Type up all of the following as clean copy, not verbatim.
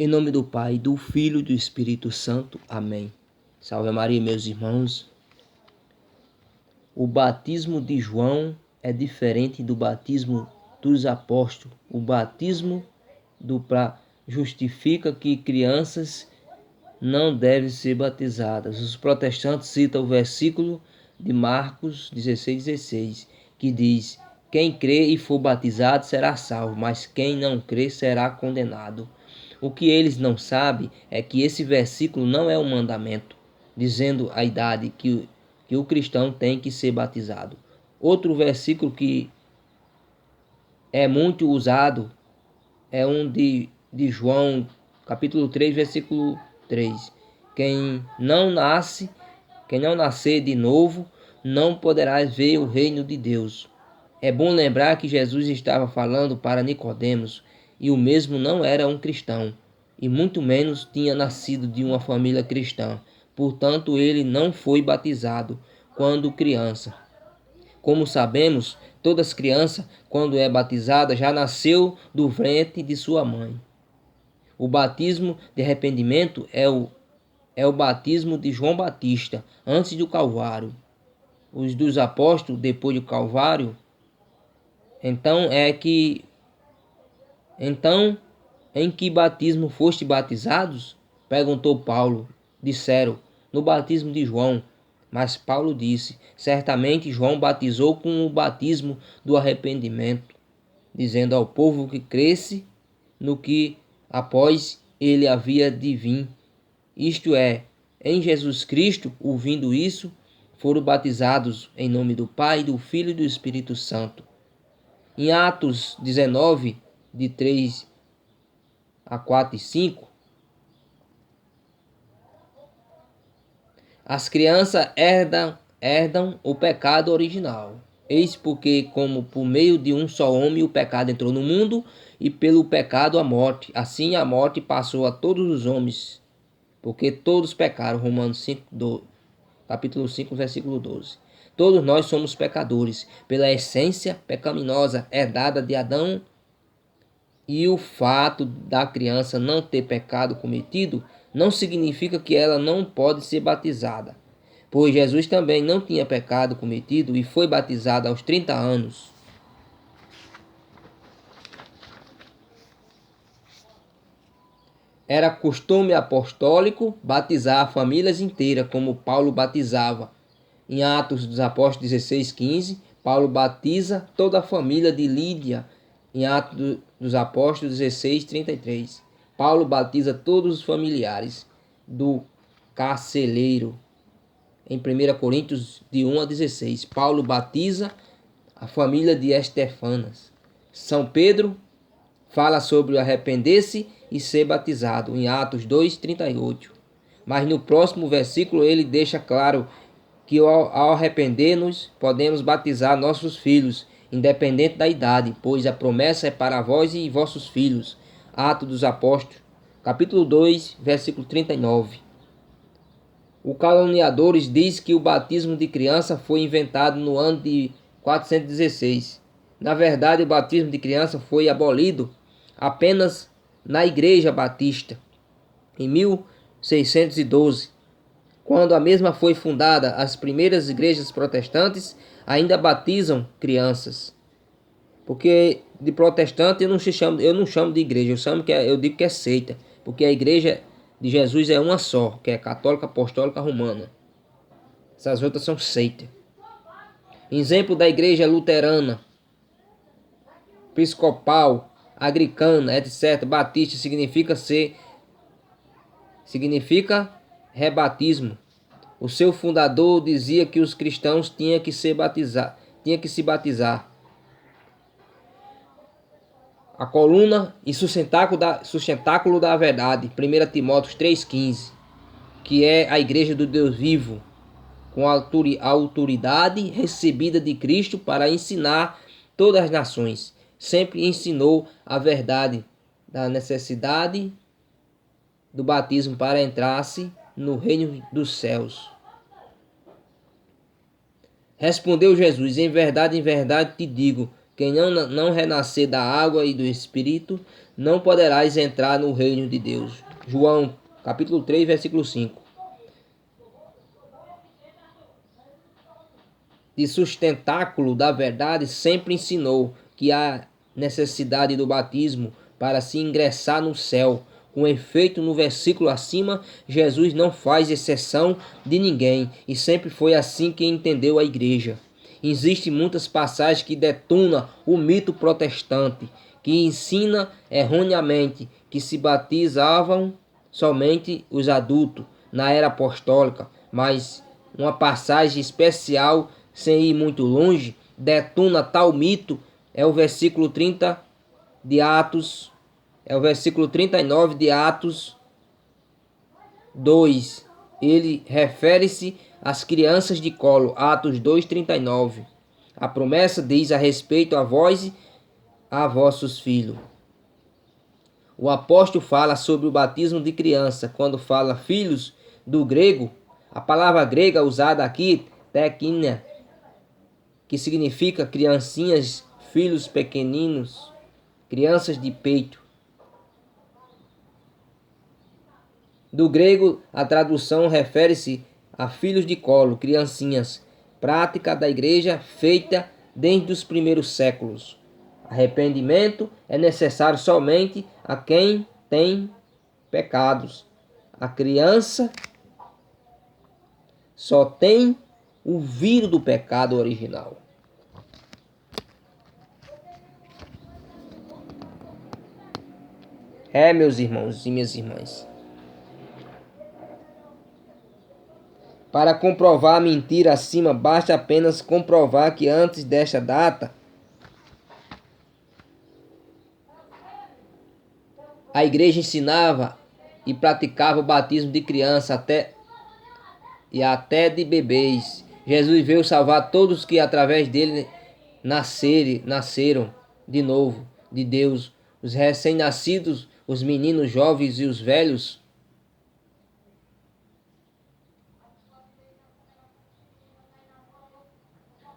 Em nome do Pai, do Filho e do Espírito Santo. Amém. Salve Maria, meus irmãos. O batismo de João é diferente do batismo dos apóstolos. O batismo justifica que crianças não devem ser batizadas. Os protestantes citam o versículo de Marcos 16:16, que diz: quem crê e for batizado será salvo, mas quem não crê será condenado. O que eles não sabem é que esse versículo não é um mandamento, dizendo a idade que o cristão tem que ser batizado. Outro versículo que é muito usado é um de João, capítulo 3, versículo 3. Quem não nascer de novo, não poderá ver o reino de Deus. É bom lembrar que Jesus estava falando para Nicodemos, e o mesmo não era um cristão, e muito menos tinha nascido de uma família cristã. Portanto, ele não foi batizado quando criança. Como sabemos, toda criança, quando é batizada, já nasceu do ventre de sua mãe. O batismo de arrependimento é o batismo de João Batista, antes do Calvário. Os dos apóstolos, depois do Calvário. Então, em que batismo foste batizados? Perguntou Paulo. Disseram, no batismo de João. Mas Paulo disse, certamente João batizou com o batismo do arrependimento, dizendo ao povo que cresce no que após ele havia de vir. Isto é, em Jesus Cristo, ouvindo isso, foram batizados em nome do Pai, do Filho e do Espírito Santo. Em Atos 19, de 3 a 4 e 5, as crianças herdam o pecado original. Eis porque, como por meio de um só homem o pecado entrou no mundo, e pelo pecado a morte, assim a morte passou a todos os homens, porque todos pecaram. Romanos capítulo 5, versículo 12. Todos nós somos pecadores, pela essência pecaminosa herdada de Adão, e o fato da criança não ter pecado cometido não significa que ela não pode ser batizada, pois Jesus também não tinha pecado cometido e foi batizado aos 30 anos. Era costume apostólico batizar famílias inteiras, como Paulo batizava. Em Atos dos Apóstolos 16:15, Paulo batiza toda a família de Lídia. Em Atos dos Apóstolos 16:33, Paulo batiza todos os familiares do carceleiro. Em 1 Coríntios de 1 a 16, Paulo batiza a família de Estefanas. São Pedro fala sobre arrepender-se e ser batizado, em Atos 2:38. Mas no próximo versículo ele deixa claro que ao arrepender-nos podemos batizar nossos filhos, independente da idade, pois a promessa é para vós e vossos filhos. Atos dos Apóstolos, capítulo 2, versículo 39. O Caluniadores diz que o batismo de criança foi inventado no ano de 416. Na verdade, o batismo de criança foi abolido apenas na Igreja Batista, em 1612. Quando a mesma foi fundada, as primeiras igrejas protestantes ainda batizam crianças. Porque de protestante eu não chamo de igreja, eu digo que é seita, porque a igreja de Jesus é uma só, que é católica apostólica romana. Essas outras são seita. Exemplo da igreja luterana, episcopal, anglicana, etc. Batista significa rebatismo. O seu fundador dizia que os cristãos tinham que se batizar. A coluna e sustentáculo da verdade, 1 Timóteo 3,15, que é a igreja do Deus vivo, com a autoridade recebida de Cristo para ensinar todas as nações. Sempre ensinou a verdade da necessidade do batismo para entrar-se no reino dos céus. Respondeu Jesus, em verdade te digo, Quem não renascer da água e do Espírito, não poderás entrar no reino de Deus. João, capítulo 3, versículo 5. De sustentáculo da verdade, sempre ensinou que há necessidade do batismo para se ingressar no céu. Com efeito, no versículo acima, Jesus não faz exceção de ninguém, e sempre foi assim que entendeu a igreja. Existem muitas passagens que detonam o mito protestante, que ensina erroneamente que se batizavam somente os adultos na era apostólica, mas uma passagem especial, sem ir muito longe, detona tal mito, é o versículo 30 de Atos, é o versículo 39 de Atos 2. Ele refere-se às crianças de colo, Atos 2:39. A promessa diz a respeito a vós e a vossos filhos. O apóstolo fala sobre o batismo de criança. Quando fala filhos, do grego, a palavra grega usada aqui, tekinia, que significa criancinhas, filhos pequeninos, crianças de peito. Do grego, a tradução refere-se a filhos de colo, criancinhas, prática da igreja feita desde os primeiros séculos. Arrependimento é necessário somente a quem tem pecados. A criança só tem o vírus do pecado original. Meus irmãos e minhas irmãs, para comprovar a mentira acima, basta apenas comprovar que antes desta data, a igreja ensinava e praticava o batismo de criança até de bebês. Jesus veio salvar todos que através dele nasceram de novo de Deus, os recém-nascidos, os meninos, jovens e os velhos.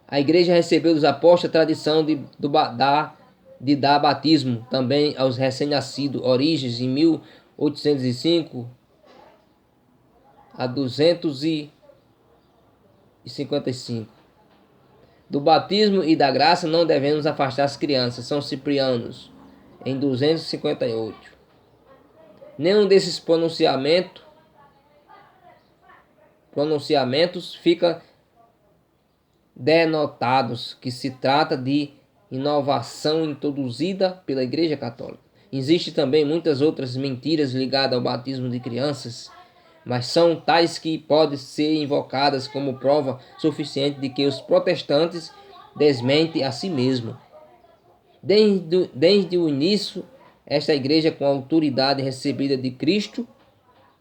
A igreja recebeu dos apóstolos a tradição de dar batismo também aos recém-nascidos. Origens em 1805 a 255. Do batismo e da graça não devemos afastar as crianças. São Ciprianos, em 258. Nenhum desses pronunciamentos fica denotados que se trata de inovação introduzida pela Igreja Católica. Existem também muitas outras mentiras ligadas ao batismo de crianças, mas são tais que podem ser invocadas como prova suficiente de que os protestantes desmentem a si mesmos. Desde o início, esta igreja com a autoridade recebida de Cristo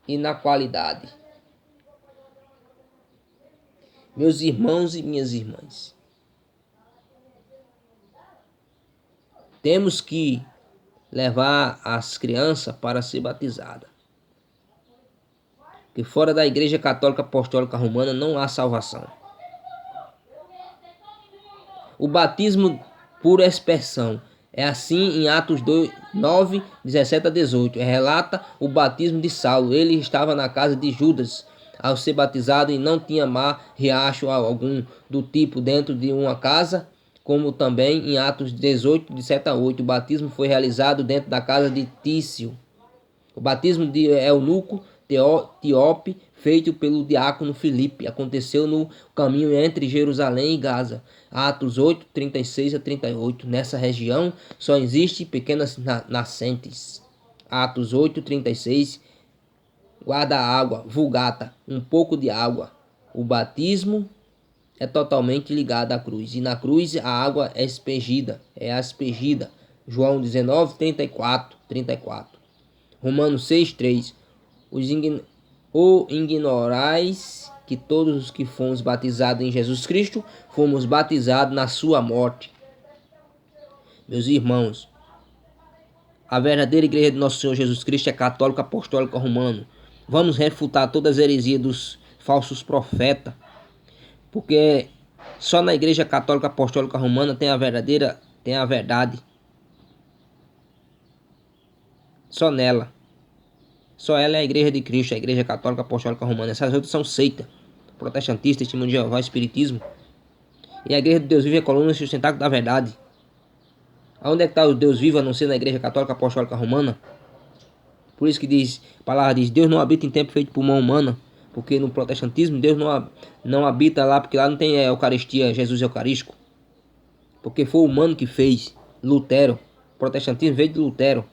e na qualidade. Meus irmãos e minhas irmãs, temos que levar as crianças para ser batizadas. Porque fora da Igreja Católica Apostólica Romana não há salvação. O batismo por aspersão é assim em Atos 9, 17 a 18. Relata o batismo de Saulo. Ele estava na casa de Judas ao ser batizado e não tinha riacho algum do tipo dentro de uma casa, como também em Atos 18, de 7 a 8, o batismo foi realizado dentro da casa de Tício. O batismo de eunuco etíope, feito pelo diácono Filipe, aconteceu no caminho entre Jerusalém e Gaza. Atos 8, 36 a 38. Nessa região só existem pequenas nascentes. Atos 8, 36. Guarda-água, vulgata, um pouco de água. O batismo é totalmente ligado à cruz. E na cruz a água é aspergida. João 19, 34. Romanos 6, 3. Ignorais que todos os que fomos batizados em Jesus Cristo, fomos batizados na sua morte. Meus irmãos, a verdadeira igreja de nosso Senhor Jesus Cristo é católica, apostólica, romana. Vamos refutar todas as heresias dos falsos profetas, porque só na igreja católica, apostólica, romana tem a verdadeira tem a verdade. Só nela. Só ela é a Igreja de Cristo, a Igreja Católica Apostólica Romana. Essas outras são seita. Protestantista, Testemunho de Jeová, Espiritismo. E a Igreja de Deus vivo é a coluna sustentáculo da verdade. Aonde é que está o Deus vivo a não ser na Igreja Católica Apostólica Romana? Por isso que diz, a palavra diz, Deus não habita em templo feito por mão humana. Porque no protestantismo Deus não habita lá, porque lá não tem Eucaristia, Jesus Eucarístico. Porque foi o humano que fez, Lutero. O protestantismo veio de Lutero.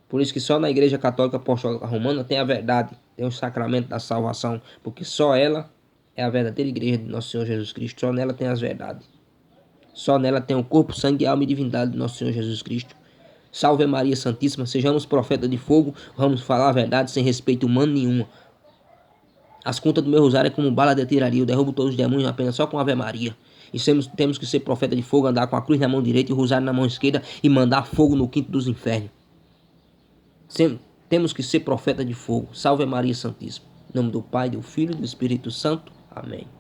Por isso que só na Igreja Católica Apostólica Romana tem a verdade, tem o sacramento da salvação, porque só ela é a verdadeira Igreja de Nosso Senhor Jesus Cristo, só nela tem as verdades. Só nela tem o corpo, sangue, alma e divindade de Nosso Senhor Jesus Cristo. Salve Maria Santíssima, sejamos profetas de fogo, vamos falar a verdade sem respeito humano nenhum. As contas do meu rosário é como bala de tiraria, eu derrubo todos os demônios apenas só com Ave Maria. E temos que ser profeta de fogo, andar com a cruz na mão direita e o rosário na mão esquerda e mandar fogo no quinto dos infernos. Temos que ser profeta de fogo. Salve Maria Santíssima. Em nome do Pai, do Filho e do Espírito Santo. Amém.